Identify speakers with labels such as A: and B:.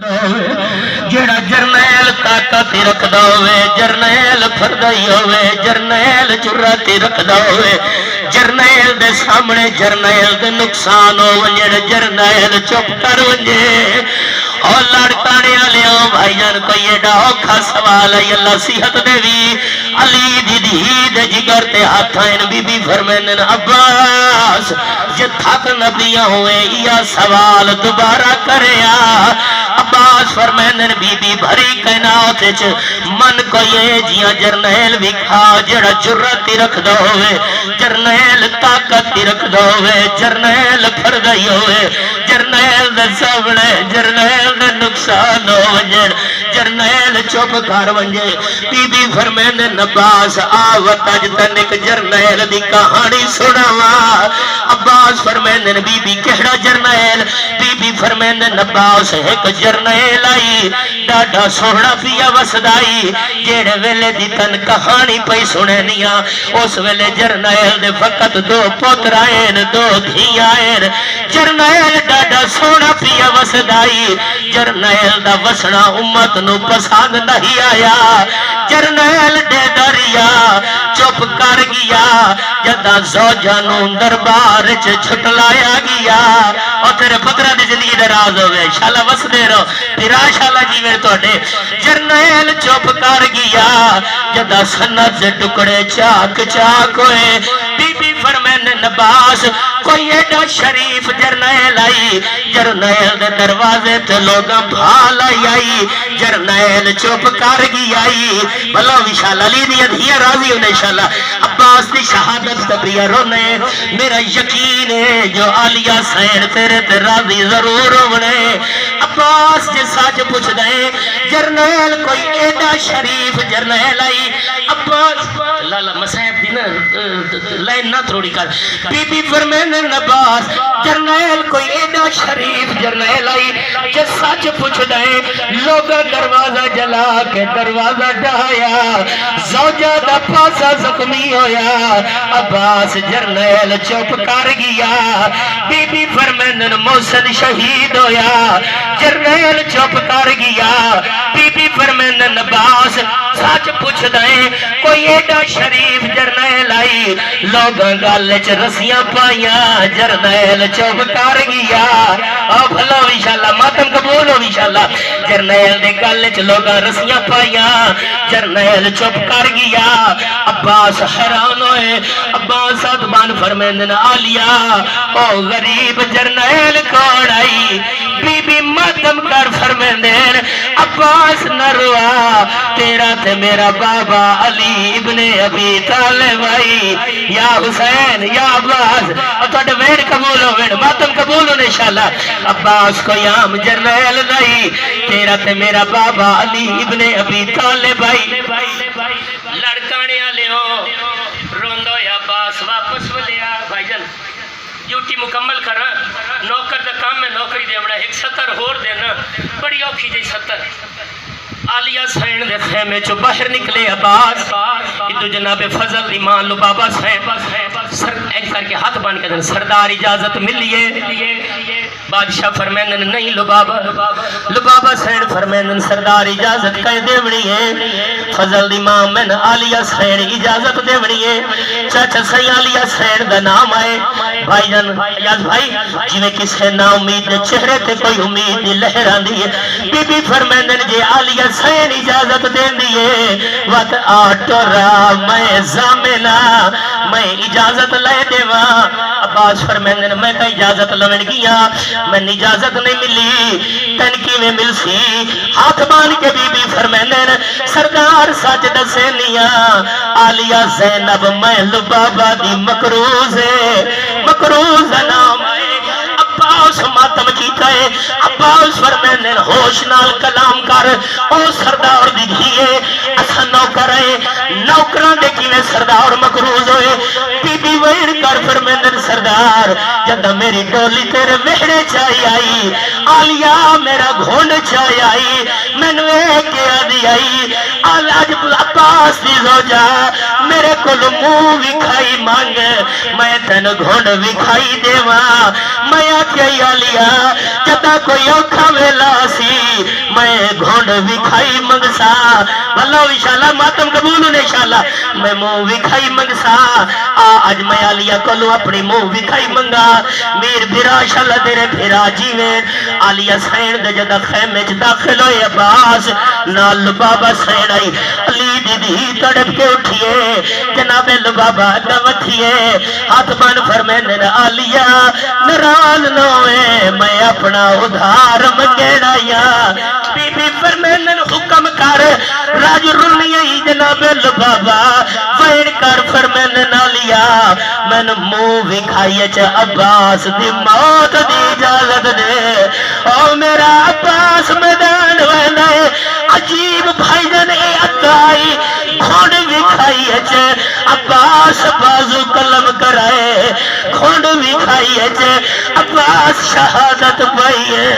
A: جڑا جرنیل طاقت رکھدا ہوئے، جرنیل فردائی ہوئے، جرنیل جراتی رکھدا ہوئے، جرنیل دے سامنے جرنیل دے نقصان ہو ونجن، جرنیل چپ کر ونجے۔ اور لڑکانے آلیاں بھائی جان کوئی ایڈا اوکھا سوال ہے، اللہ صحت دے بھی علی دی دے جگر تے ہاتھائن بی بی فرمینن عباس جے تھک نبیاں ہوئے یہ سوال دوبارہ کریا۔ عباس فرمینن بی بی بھری کائنات وچ من کو یہ جیاں جرنیل بھی کھا جڑا جرتی رکھ دو ہوئے، جرنیل طاقت رکھ دو ہوئے، جرنیل پھردائی ہوئے، جرنیل دے سامنے جرنیل دے نقصان ہو ونجن، جرنیل چپ کر ونجے۔ بی بی فرمینن عباس آوت اج تنک جرنیل دی کہانی سناوا۔ عباس فرمینن بی بی کہڑا جرنیل؟ بی بی فرمینن عباس ایک جرنیل آئی ڈاڈا سوڑا پیا وسدائی، جیڑے ویلے دی تن کہانی پئی سنے نیا، اس ویلے جرنیل دے فقط دو پتر آئین دو دھی آئین، جرنیل ڈاڈا سوڑا پیا وسدائی، جرنیل دا وسنا امت نو پسند نہیں آیا، جرنیل دے دریا چپ کر گیا، جدا زوجانو دربار چھٹلایا گیا۔ اور تیرے پترہ دی زندگی دراز ہوئے شالا وس دے رہو تیرا شالا جیوے توڑے۔ جرنیل چپ کر گیا، جدا سنت سے ٹکڑے چاک چاک ہوئے۔ بی بی فرمین عباس کوئی ایڈا شریف جرنیل آئی، جرنیل دے دروازے تے لوگاں بھال آئی، جرنیل چپ کر گیا آئی۔ بھلا وشال علی دی ادھیا راضی ہونے شالا عباس دی شہادت تبریہ رونے، میرا یقین ہے جو عالیہ سین تیرے تے راضی ضرور ہونے۔ عباس جے ساچ پوچھ دیں جرنیل کوئی ایڈا شریف جرنیل آئی، عباس لالا مسائب دی نا لائن نہ تھوڑی کر۔ بی بی فرمین عباس جرنیل کوئی ایڈا شریف جرنیل آئی، جے ساچ پوچھ دیں لوگا دروازہ جلا کے دروازہ ڈھایا، زوجہ دا پاسا زخمی ہویا، عباس جرنیل چپ کر گیا۔ بی بی فرمین محسن شہید ہویا، جرنیل چپ کر گیا۔ بی بی فرمین عباس سچ پوچھ دیں کوئی ایڈا شریف جرنیل آئی، لوگاں گل چ رسیاں پائیاں، جرنیل چپ کر گیا۔ او بھلا انشاءاللہ ماتم قبول ہو انشاءاللہ، جرنیل دے گل چ لوگاں رسیاں پائیاں، جرنیل چپ کر گیا۔ عباس حیران ہوئے، عباس ادبان فرمیندن عالیہ او غریب جرنیل کون آئی؟ بی بی ماتم کر فرمیندن عباس نروا، تیرا تے میرا بابا علی ابن ابی طالب آئی، یا حسین یا عباس اور توڑے ویڈ قبول ہو ویڈ ماتم قبول ہونے انشاءاللہ۔ عباس کو یام جرنیل نہیں، تیرا تے میرا بابا علی ابن ابی طالب آئی۔ لڑکانے آلے ہو روندو یا عباس واپس ولیا بھائی جان ڈیوٹی مکمل کر رہا، نوکر دا کام میں نوکری دے بڑا ایک 70 ہور دینا بڑی اوکھی جی 70۔ عالیہ سین دے خیمے چو باہر نکلے عباس، ادھو جناب فضل ایمان لبابا سین ایک کر کے ہاتھ بان کے دن سردار اجازت ملیے، بادشاہ فرمینن نہیں لبابا سین فرمینن سردار اجازت کہے دیونی ہے، فضل امام میں عالیہ سین اجازت دیونی ہے۔ چاچا سی عالیہ سین دا نام آئے بھائی جان یاد بھائی جویں کسے نا امید دے چہرے تے کوئی امید دی لہر آندی ہے۔ بی بی فرمینن جے عالیہ سین اجازت دین دیئے وقت آٹورا میں زامنہ میں اجازت لے دیواں۔ عباس فرمینن میں تا اجازت لون گیا، میں اجازت نہیں ملی، تنکی میں مل سی۔ ہاتھ بان کے بی بی فرمینن سردار سچ دسے نیا، عالیہ زینب میں لبابا دی مکروز ہے، مکروز نام ہے۔ عباس ماتم کیتا ہے، عباس فرمینن ہوش نال کلام کر، او سردار دی دھیے اسا نوکر ہے، نوکران دے کیویں سردار مکروز ہوئے۔ بی بی ویڑ کر فرمینن سردار جدہ میری ڈولی تیرے وحڑے چاہی آئی، عالیہ میرا گھونڈ چاہی آئی، میں نے کیا دی آئی، آج عباس دی زوجہ میرے کو منہ وکھائی مانگ میں تین گھنڈ وکھائی دیواں میں آکھیا عالیا جدا کوئی اوکھا ویلا سی میں گھنڈ وکھائی منگسا واللہ انشاءاللہ ماتم قبول نے انشاءاللہ میں منہ وکھائی منگسا آج میں عالیا کلو اپنی منہ وکھائی منگا میر بھرا شاءاللہ تیرے بھرا جیویں عالیا سین دے جدا خیمے چ داخل ہوئے عباس نال بابا سین آئی علی دی تڑپ کے اٹھئے جناب بابا دوتھئے ہاتھ بان فرمینے عالیا نراز نہ ہوئے میں اپنا ادھار منگینا یا بی بی فرمینے حکم کر راج رنی جناب بابا وین کر فرمینے عالیا میں منہ وکھائیے چا عباس دی موت دی اجازت دے او میرا عباس میدان وینے عجیب بھائی جن اے اتائی کھوڑ وکھائی اچھے عباس بازو قلم کرائے کھوڑ وکھائی اچھے عباس شہادت پائیے